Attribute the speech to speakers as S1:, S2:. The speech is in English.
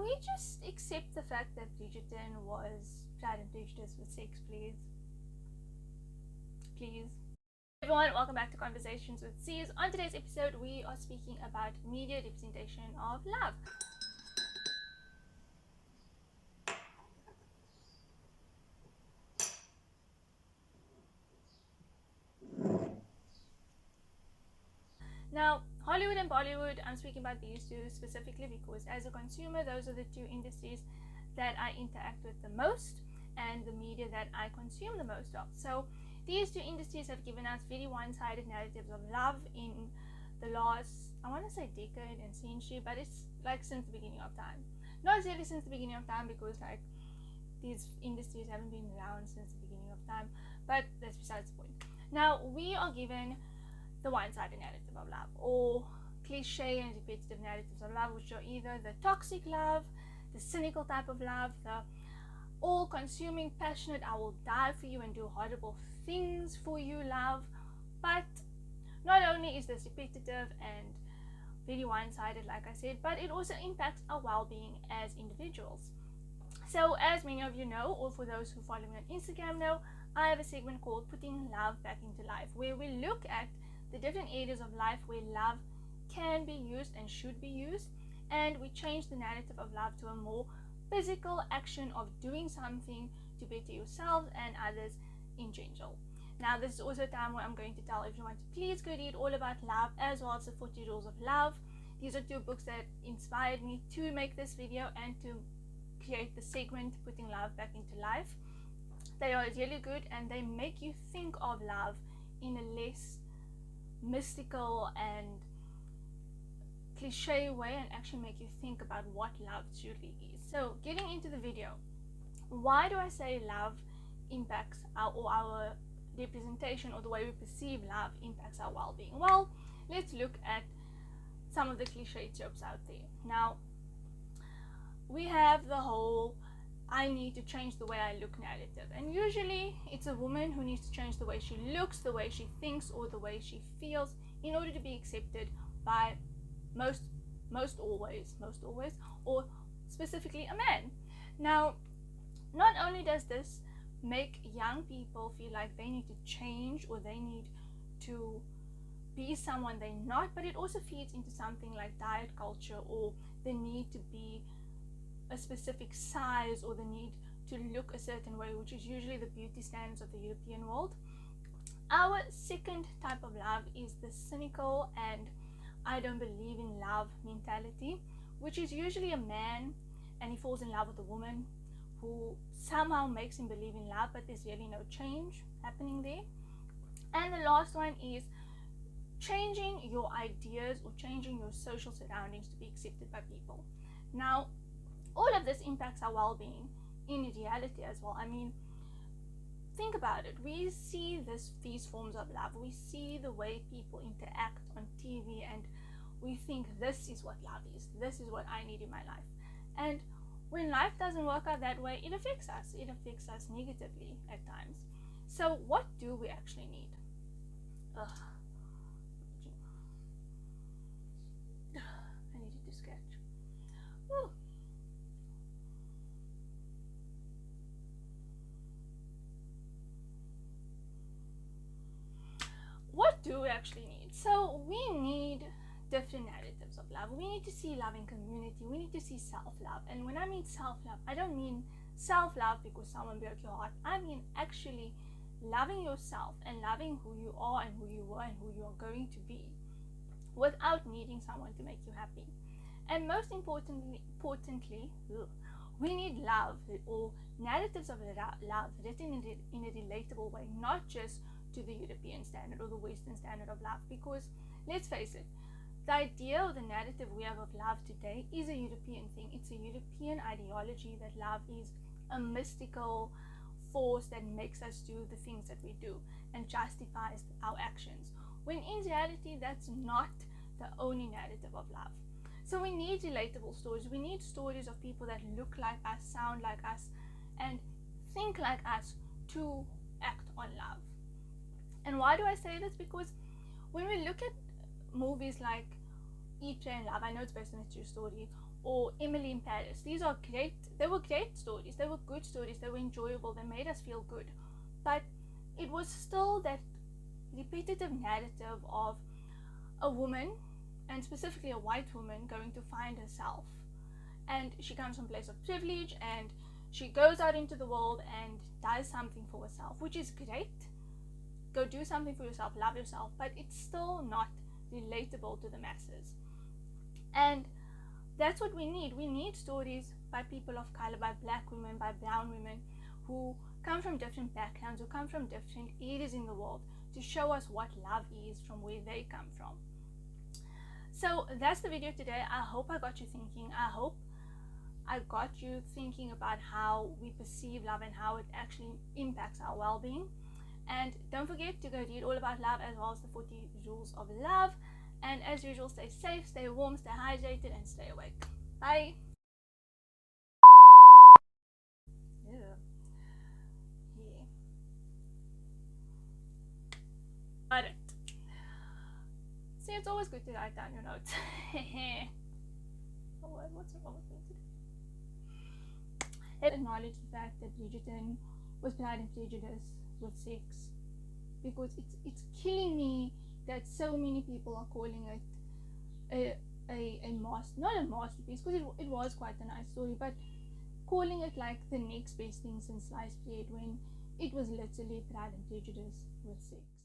S1: we just accept the fact that Bridgerton was Pride and Prejudice with sex, please? Please. Everyone, welcome back to Conversations with Zeez. On today's episode, we are speaking about media representation of love. Now, Hollywood and Bollywood, I'm speaking about these two specifically because as a consumer, those are the two industries that I interact with the most and the media that I consume the most of. So these two industries have given us very one-sided narratives of love in the last, I want to say decade and century, but it's like since the beginning of time. Not really since the beginning of time because like these industries haven't been around since the beginning of time, but that's besides the point. Now we are given the one-sided narrative of love, or cliche and repetitive narratives of love, which are either the toxic love, the cynical type of love, the all-consuming, passionate, I will die for you and do horrible things for you love. But not only is this repetitive and very one-sided, like I said, but it also impacts our well-being as individuals. So as many of you know, or for those who follow me on Instagram know, I have a segment called Putting Love Back into Life, where we look at the different areas of life where love can be used and should be used, and we change the narrative of love to a more physical action of doing something to better yourselves and others in general. Now this is also a time where I'm going to tell everyone to please go read all about love, as well as the 40 Rules of Love. These are two books that inspired me to make this video and to create the segment Putting Love Back into Life. They are really good and they make you think of love in a less mystical and cliche way, and actually make you think about what love truly is. So getting into the video, why do I say love impacts our representation, or the way we perceive love impacts our well-being? Well, let's look at some of the cliche tropes out there. Now we have the whole I need to change the way I look narrative, and usually it's a woman who needs to change the way she looks, the way she thinks, or the way she feels in order to be accepted by most always, or specifically a man. Now, not only does this make young people feel like they need to change or they need to be someone they're not, but it also feeds into something like diet culture, or the need to be a specific size, or the need to look a certain way, which is usually the beauty standards of the European world. Our second type of love is the cynical and I don't believe in love mentality, which is usually a man and he falls in love with a woman who somehow makes him believe in love, but there's really no change happening there. And the last one is changing your ideas or changing your social surroundings to be accepted by people. Now all of this impacts our well-being in reality as well. I mean, think about it. We see these forms of love. We see the way people interact on TV, and we think this is what love is. This is what I need in my life. And when life doesn't work out that way, it affects us. It affects us negatively at times. So what do we actually need? I needed to scratch. Woo. What do we actually need? So we need different narratives of love. We need to see love in community. We need to see self-love. And when I mean self-love, I don't mean self-love because someone broke your heart. I mean actually loving yourself and loving who you are and who you were and who you are going to be, without needing someone to make you happy. And most importantly, we need love, or narratives of love written in a relatable way, not just to the European standard or the Western standard of love. Because let's face it, the idea or the narrative we have of love today is a European thing. It's a European ideology that love is a mystical force that makes us do the things that we do and justifies our actions, when in reality that's not the only narrative of love. So we need relatable stories. We need stories of people that look like us, sound like us, and think like us to act on love. And why do I say this? Because when we look at movies like Eat, Pray and Love, I know it's based on a true story, or Emily in Paris. These are great, they were great stories, they were good stories, they were enjoyable, they made us feel good. But it was still that repetitive narrative of a woman, and specifically a white woman, going to find herself. And she comes from a place of privilege, and she goes out into the world and does something for herself, which is great. Go do something for yourself, love yourself, but it's still not relatable to the masses. And that's what we need. We need stories by people of color, by black women, by brown women, who come from different backgrounds, who come from different areas in the world, to show us what love is from where they come from. So that's the video today. I hope I got you thinking. I hope I got you thinking about how we perceive love and how it actually impacts our well-being. And don't forget to go read all about love, as well as the 40 rules of love. And as usual, stay safe, stay warm, stay hydrated, and stay awake. Bye. Yeah. Alright. See, it's always good to write down your notes. What's wrong with me today? Let's acknowledge the fact that Bridgerton was Pride and Prejudice with sex, because it's killing me that so many people are calling it not a masterpiece, because it was quite a nice story, but calling it like the next best thing since sliced bread, when it was literally Pride and Prejudice with sex.